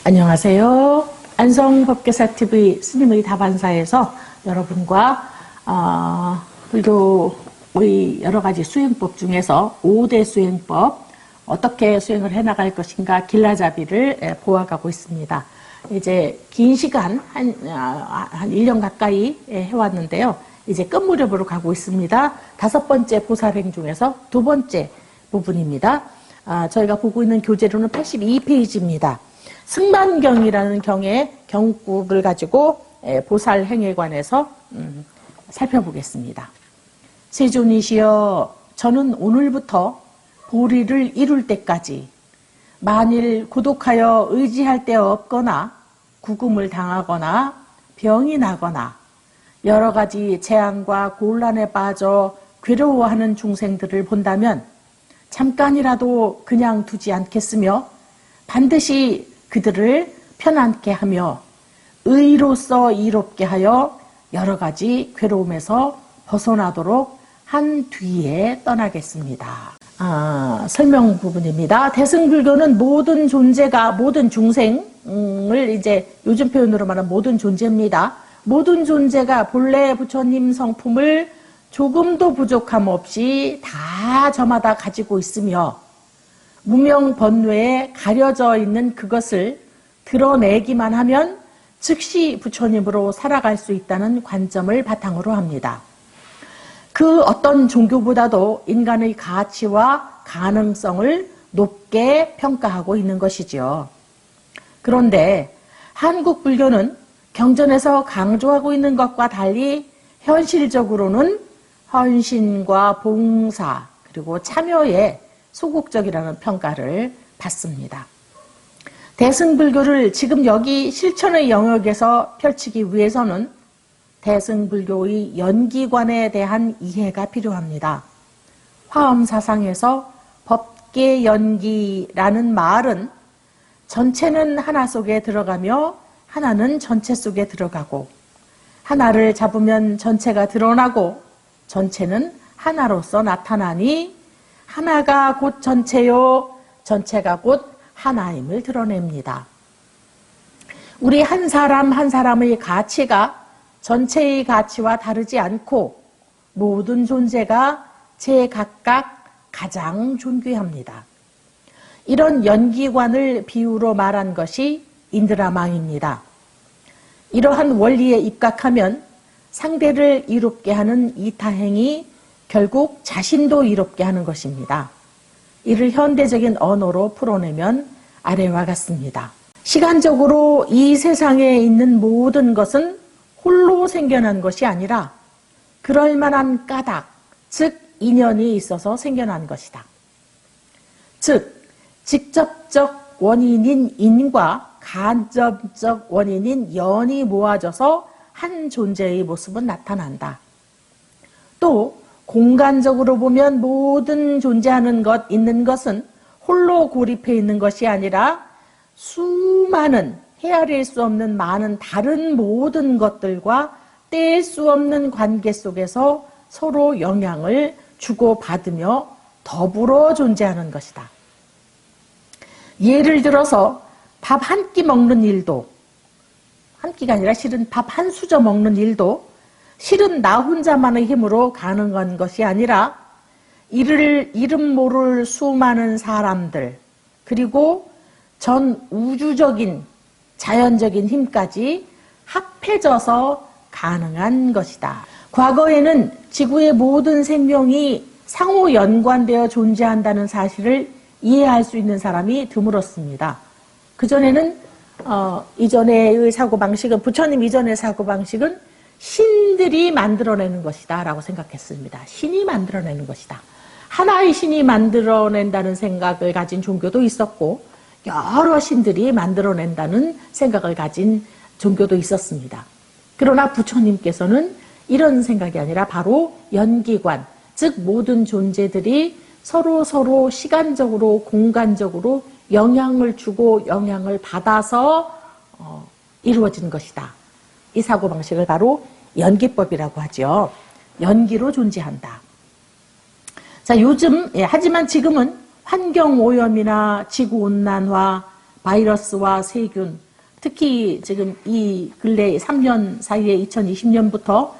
안녕하세요. 안성법계사TV 스님의 다반사에서 여러분과 불교의 여러가지 수행법 중에서 5대 수행법 어떻게 수행을 해나갈 것인가 길라잡이를 보아가고 있습니다. 이제 긴 시간 한 1년 가까이 해왔는데요. 이제 끝무렵으로 가고 있습니다. 5번째 보살행 중에서 2번째 부분입니다. 저희가 보고 있는 교재로는 82페이지입니다. 승만경이라는 경의 경국을 가지고 보살행에 관해서 살펴보겠습니다. 세존이시여, 저는 오늘부터 보리를 이룰 때까지 만일 고독하여 의지할 데 없거나 구금을 당하거나 병이 나거나 여러 가지 재앙과 곤란에 빠져 괴로워하는 중생들을 본다면 잠깐이라도 그냥 두지 않겠으며 반드시 그들을 편안케 하며 의로서 이롭게 하여 여러 가지 괴로움에서 벗어나도록 한 뒤에 떠나겠습니다. 설명 부분입니다. 대승불교는 모든 존재가 모든 중생을 이제 요즘 표현으로 말하면 모든 존재입니다. 모든 존재가 본래 부처님 성품을 조금도 부족함 없이 다 저마다 가지고 있으며 무명번뇌에 가려져 있는 그것을 드러내기만 하면 즉시 부처님으로 살아갈 수 있다는 관점을 바탕으로 합니다. 그 어떤 종교보다도 인간의 가치와 가능성을 높게 평가하고 있는 것이죠. 그런데 한국 불교는 경전에서 강조하고 있는 것과 달리 현실적으로는 헌신과 봉사 그리고 참여에 소극적이라는 평가를 받습니다. 대승불교를 지금 여기 실천의 영역에서 펼치기 위해서는 대승불교의 연기관에 대한 이해가 필요합니다. 화엄사상에서 법계연기라는 말은 전체는 하나 속에 들어가며 하나는 전체 속에 들어가고 하나를 잡으면 전체가 드러나고 전체는 하나로서 나타나니 하나가 곧 전체요, 전체가 곧 하나임을 드러냅니다. 우리 한 사람 한 사람의 가치가 전체의 가치와 다르지 않고 모든 존재가 제각각 가장 존귀합니다. 이런 연기관을 비유로 말한 것이 인드라망입니다. 이러한 원리에 입각하면 상대를 이롭게 하는 이타행이 결국 자신도 이롭게 하는 것입니다. 이를 현대적인 언어로 풀어내면 아래와 같습니다. 시간적으로 이 세상에 있는 모든 것은 홀로 생겨난 것이 아니라 그럴 만한 까닭, 즉 인연이 있어서 생겨난 것이다. 즉 직접적 원인인 인과 간접적 원인인 연이 모아져서 한 존재의 모습은 나타난다. 또 공간적으로 보면 모든 존재하는 것, 있는 것은 홀로 고립해 있는 것이 아니라 수많은 헤아릴 수 없는 많은 다른 모든 것들과 뗄 수 없는 관계 속에서 서로 영향을 주고받으며 더불어 존재하는 것이다. 예를 들어서 밥 한 끼 먹는 일도, 한 끼가 아니라 실은 밥 한 수저 먹는 일도 실은 나 혼자만의 힘으로 가능한 것이 아니라 이름 모를 수많은 사람들 그리고 전 우주적인 자연적인 힘까지 합해져서 가능한 것이다. 과거에는 지구의 모든 생명이 상호 연관되어 존재한다는 사실을 이해할 수 있는 사람이 드물었습니다. 그전에는 이전의 사고방식은 부처님 이전의 사고방식은 신들이 만들어내는 것이다 라고 생각했습니다. 신이 만들어내는 것이다. 하나의 신이 만들어낸다는 생각을 가진 종교도 있었고 여러 신들이 만들어낸다는 생각을 가진 종교도 있었습니다. 그러나 부처님께서는 이런 생각이 아니라 바로 연기관, 즉 모든 존재들이 서로 시간적으로 공간적으로 영향을 주고 영향을 받아서 이루어진 것이다. 이 사고방식을 바로 연기법이라고 하죠. 연기로 존재한다. 자, 요즘, 하지만 지금은 환경오염이나 지구온난화, 바이러스와 세균, 특히 지금 이 근래 3년 사이에 2020년부터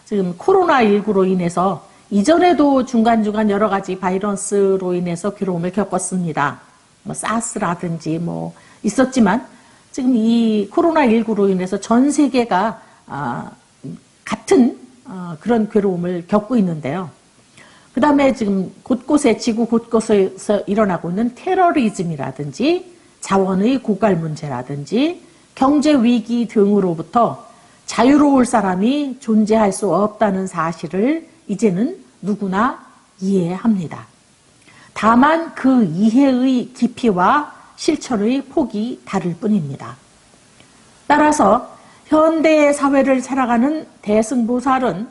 지금 코로나19로 인해서 이전에도 중간중간 여러 가지 바이러스로 인해서 괴로움을 겪었습니다. 뭐 사스라든지 뭐 있었지만 지금 이 코로나19로 인해서 전 세계가 같은 그런 괴로움을 겪고 있는데요. 그 다음에 지금 곳곳에 지구 곳곳에서 일어나고 있는 테러리즘이라든지 자원의 고갈 문제라든지 경제 위기 등으로부터 자유로울 사람이 존재할 수 없다는 사실을 이제는 누구나 이해합니다. 다만 그 이해의 깊이와 실천의 폭이 다를 뿐입니다. 따라서 현대 사회를 살아가는 대승보살은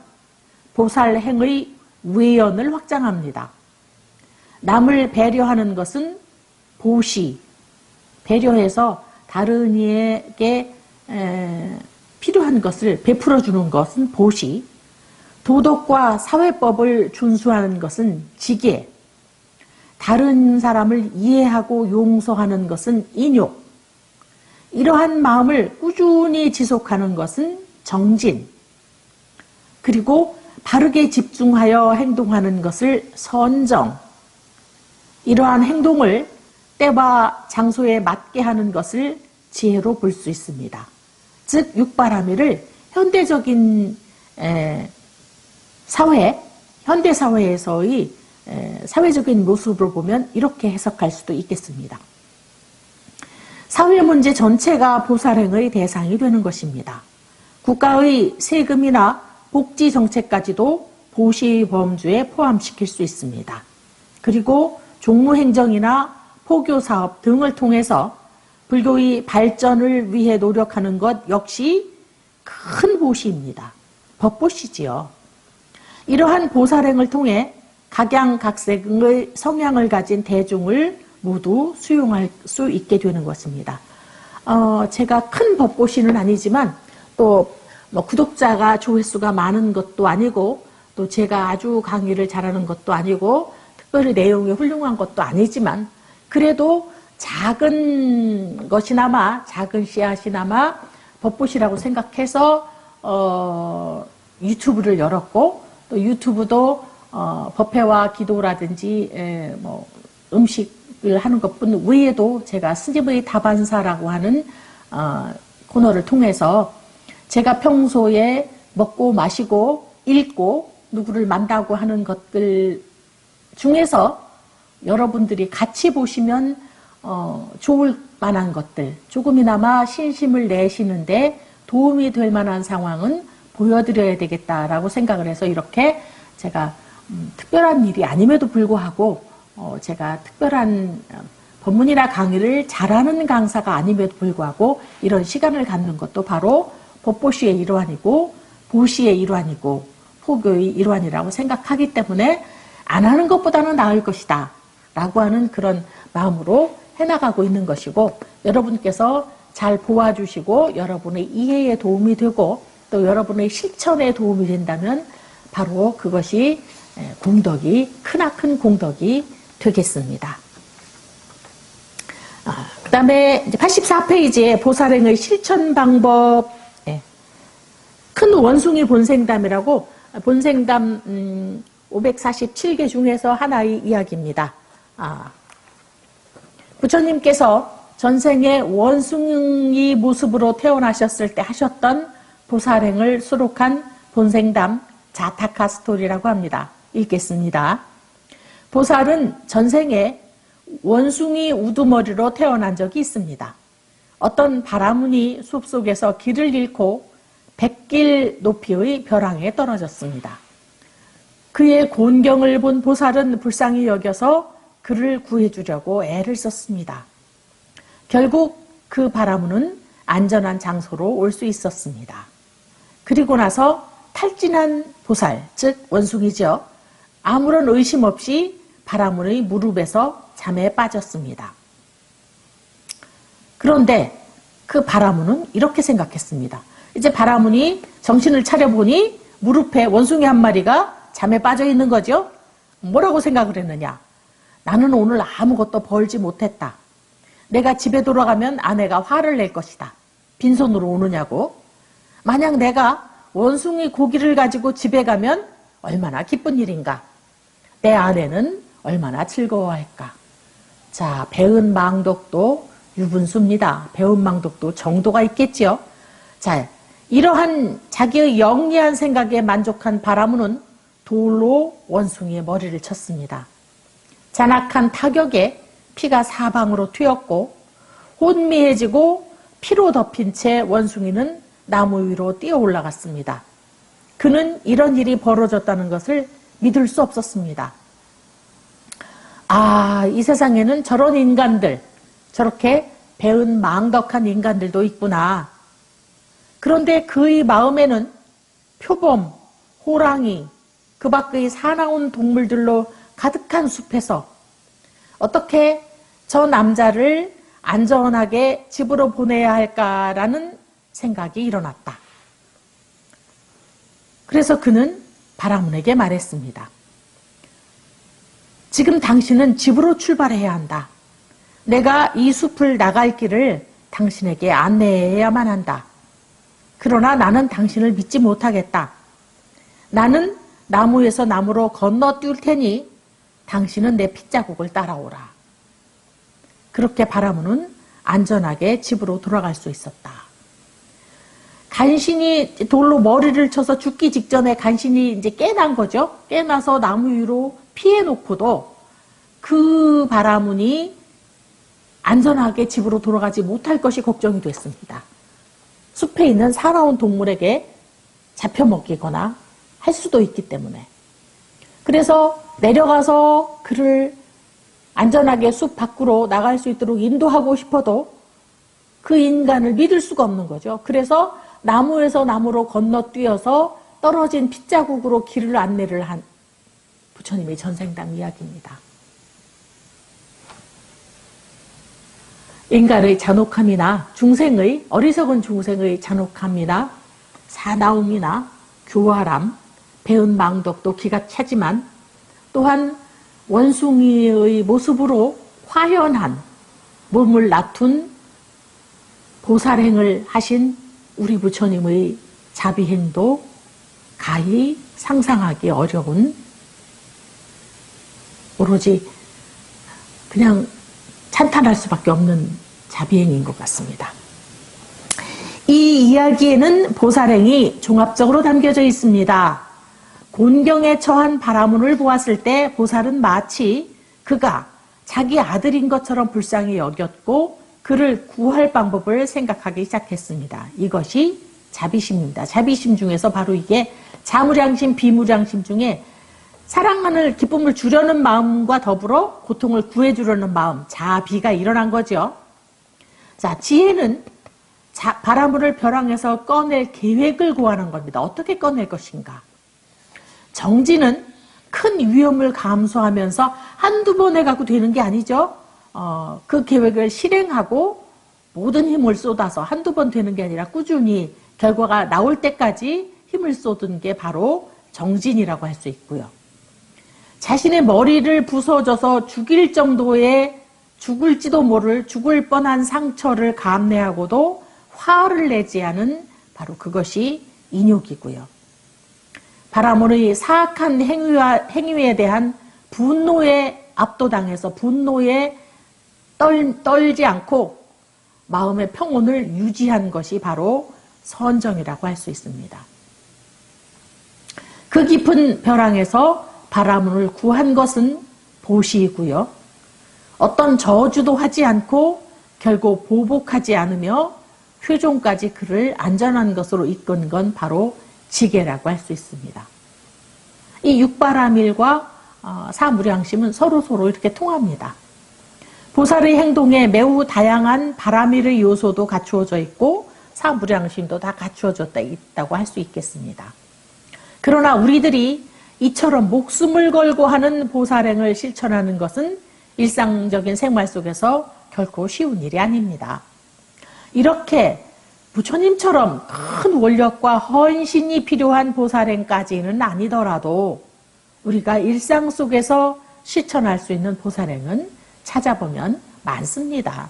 보살행의 외연을 확장합니다. 남을 배려하는 것은 보시, 배려해서 다른 이에게 필요한 것을 베풀어주는 것은 보시, 도덕과 사회법을 준수하는 것은 지계, 다른 사람을 이해하고 용서하는 것은 인욕, 이러한 마음을 꾸준히 지속하는 것은 정진, 그리고 바르게 집중하여 행동하는 것을 선정, 이러한 행동을 때와 장소에 맞게 하는 것을 지혜로 볼 수 있습니다. 즉 육바라밀을 현대적인 사회, 현대 사회에서의 사회적인 모습으로 보면 이렇게 해석할 수도 있겠습니다. 사회 문제 전체가 보살행의 대상이 되는 것입니다. 국가의 세금이나 복지 정책까지도 보시 범주에 포함시킬 수 있습니다. 그리고 종무행정이나 포교사업 등을 통해서 불교의 발전을 위해 노력하는 것 역시 큰 보시입니다. 법보시지요. 이러한 보살행을 통해 각양각색의 성향을 가진 대중을 모두 수용할 수 있게 되는 것입니다. 제가 큰 법보시는 아니지만 또 뭐 구독자가 조회수가 많은 것도 아니고 또 제가 아주 강의를 잘하는 것도 아니고 특별히 내용이 훌륭한 것도 아니지만 그래도 작은 것이나마 작은 씨앗이나마 법보시라고 생각해서 유튜브를 열었고 또 유튜브도 법회와 기도라든지 뭐 음식을 하는 것뿐 외에도 제가 스님의 다반사라고 하는 코너를 통해서 제가 평소에 먹고 마시고 읽고 누구를 만나고 하는 것들 중에서 여러분들이 같이 보시면 좋을 만한 것들, 조금이나마 신심을 내시는데 도움이 될 만한 상황은 보여드려야 되겠다라고 생각을 해서 이렇게 제가 특별한 일이 아님에도 불구하고 제가 특별한 법문이나 강의를 잘하는 강사가 아님에도 불구하고 이런 시간을 갖는 것도 바로 법보시의 일환이고 보시의 일환이고 포교의 일환이라고 생각하기 때문에 안 하는 것보다는 나을 것이다 라고 하는 그런 마음으로 해나가고 있는 것이고 여러분께서 잘 보아주시고 여러분의 이해에 도움이 되고 또 여러분의 실천에 도움이 된다면 바로 그것이 공덕이 크나큰 공덕이 되겠습니다. 그 다음에 84페이지에 보살행의 실천 방법 큰 원숭이 본생담이라고 본생담 547개 중에서 하나의 이야기입니다. 부처님께서 전생에 원숭이 모습으로 태어나셨을 때 하셨던 보살행을 수록한 본생담 자타카 스토리라고 합니다. 읽겠습니다. 보살은 전생에 원숭이 우두머리로 태어난 적이 있습니다. 어떤 바라문이 숲속에서 길을 잃고 100길 높이의 벼랑에 떨어졌습니다. 그의 곤경을 본 보살은 불쌍히 여겨서 그를 구해주려고 애를 썼습니다. 결국 그 바라문은 안전한 장소로 올 수 있었습니다. 그리고 나서 탈진한 보살, 즉 원숭이죠. 아무런 의심 없이 바라문의 무릎에서 잠에 빠졌습니다. 그런데 그 바라문은 이렇게 생각했습니다. 이제 바라문이 정신을 차려보니 무릎에 원숭이 한 마리가 잠에 빠져 있는 거죠. 뭐라고 생각을 했느냐? 나는 오늘 아무것도 벌지 못했다. 내가 집에 돌아가면 아내가 화를 낼 것이다. 빈손으로 오느냐고. 만약 내가 원숭이 고기를 가지고 집에 가면 얼마나 기쁜 일인가. 내 아내는 얼마나 즐거워할까. 자, 배은 망덕도 유분수입니다. 배은 망덕도 정도가 있겠지요. 자, 이러한 자기의 영리한 생각에 만족한 바라문은 돌로 원숭이의 머리를 쳤습니다. 잔악한 타격에 피가 사방으로 튀었고 혼미해지고 피로 덮인 채 원숭이는 나무 위로 뛰어 올라갔습니다. 그는 이런 일이 벌어졌다는 것을 믿을 수 없었습니다. 아, 이 세상에는 저런 인간들, 저렇게 배은 망덕한 인간들도 있구나. 그런데 그의 마음에는 표범, 호랑이, 그 밖의 사나운 동물들로 가득한 숲에서 어떻게 저 남자를 안전하게 집으로 보내야 할까라는 생각이 일어났다. 그래서 그는 바라문에게 말했습니다. 지금 당신은 집으로 출발해야 한다. 내가 이 숲을 나갈 길을 당신에게 안내해야만 한다. 그러나 나는 당신을 믿지 못하겠다. 나는 나무에서 나무로 건너뛸 테니 당신은 내 핏자국을 따라오라. 그렇게 바라문은 안전하게 집으로 돌아갈 수 있었다. 간신히 돌로 머리를 쳐서 죽기 직전에 간신히 이제 깨난 거죠. 깨나서 나무 위로 피해 놓고도 그 바라문이 안전하게 집으로 돌아가지 못할 것이 걱정이 됐습니다. 숲에 있는 사나운 동물에게 잡혀먹히거나 할 수도 있기 때문에. 그래서 내려가서 그를 안전하게 숲 밖으로 나갈 수 있도록 인도하고 싶어도 그 인간을 믿을 수가 없는 거죠. 그래서 나무에서 나무로 건너뛰어서 떨어진 핏자국으로 길을 안내를 한 부처님의 전생담 이야기입니다. 인간의 잔혹함이나 중생의 어리석은 중생의 잔혹함이나 사나움이나 교활함, 배은 망덕도 기가 차지만 또한 원숭이의 모습으로 화현한 몸을 낮춘 보살행을 하신 우리 부처님의 자비행도 가히 상상하기 어려운 오로지 그냥 찬탄할 수밖에 없는 자비행인 것 같습니다. 이 이야기에는 보살행이 종합적으로 담겨져 있습니다. 곤경에 처한 바라문을 보았을 때 보살은 마치 그가 자기 아들인 것처럼 불쌍히 여겼고 그를 구할 방법을 생각하기 시작했습니다. 이것이 자비심입니다. 자비심 중에서 바로 이게 자무량심, 비무량심 중에 사랑하는 기쁨을 주려는 마음과 더불어 고통을 구해주려는 마음, 자비가 일어난 거죠. 자, 지혜는 바라문을 벼랑에서 꺼낼 계획을 구하는 겁니다. 어떻게 꺼낼 것인가. 정지는 큰 위험을 감수하면서 한두 번 해갖고 되는 게 아니죠. 그 계획을 실행하고 모든 힘을 쏟아서 한두 번 되는 게 아니라 꾸준히 결과가 나올 때까지 힘을 쏟은 게 바로 정진이라고 할 수 있고요. 자신의 머리를 부서져서 죽일 정도의 죽을지도 모를 죽을 뻔한 상처를 감내하고도 화를 내지 않은 바로 그것이 인욕이고요. 바라문의 사악한 행위에 대한 분노에 압도당해서 분노에 떨지 않고 마음의 평온을 유지한 것이 바로 선정이라고 할 수 있습니다. 그 깊은 벼랑에서 바라문을 구한 것은 보시이고요. 어떤 저주도 하지 않고 결국 보복하지 않으며 효종까지 그를 안전한 것으로 이끈 건 바로 지계라고 할 수 있습니다. 이 육바라밀과 사무량심은 서로 이렇게 통합니다. 보살의 행동에 매우 다양한 바라밀의 요소도 갖추어져 있고 사무량심도 다 갖추어져 있다고 할 수 있겠습니다. 그러나 우리들이 이처럼 목숨을 걸고 하는 보살행을 실천하는 것은 일상적인 생활 속에서 결코 쉬운 일이 아닙니다. 이렇게 부처님처럼 큰 원력과 헌신이 필요한 보살행까지는 아니더라도 우리가 일상 속에서 실천할 수 있는 보살행은 찾아보면 많습니다.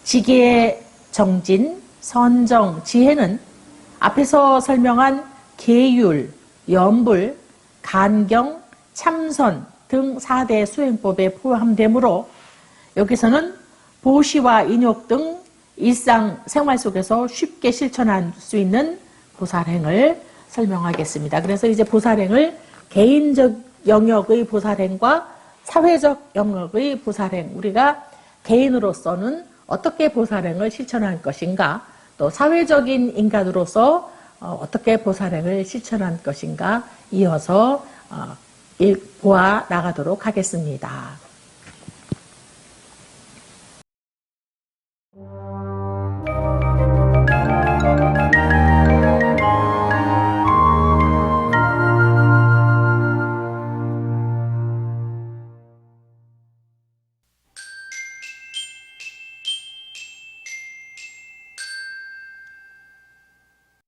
지계, 정진, 선정, 지혜는 앞에서 설명한 계율, 연불, 간경, 참선 등 4대 수행법에 포함되므로 여기서는 보시와 인욕 등 일상생활 속에서 쉽게 실천할 수 있는 보살행을 설명하겠습니다. 그래서 이제 보살행을 개인적 영역의 보살행과 사회적 영역의 보살행, 우리가 개인으로서는 어떻게 보살행을 실천할 것인가, 또 사회적인 인간으로서 어떻게 보살행을 실천할 것인가 이어서 보아 나가도록 하겠습니다.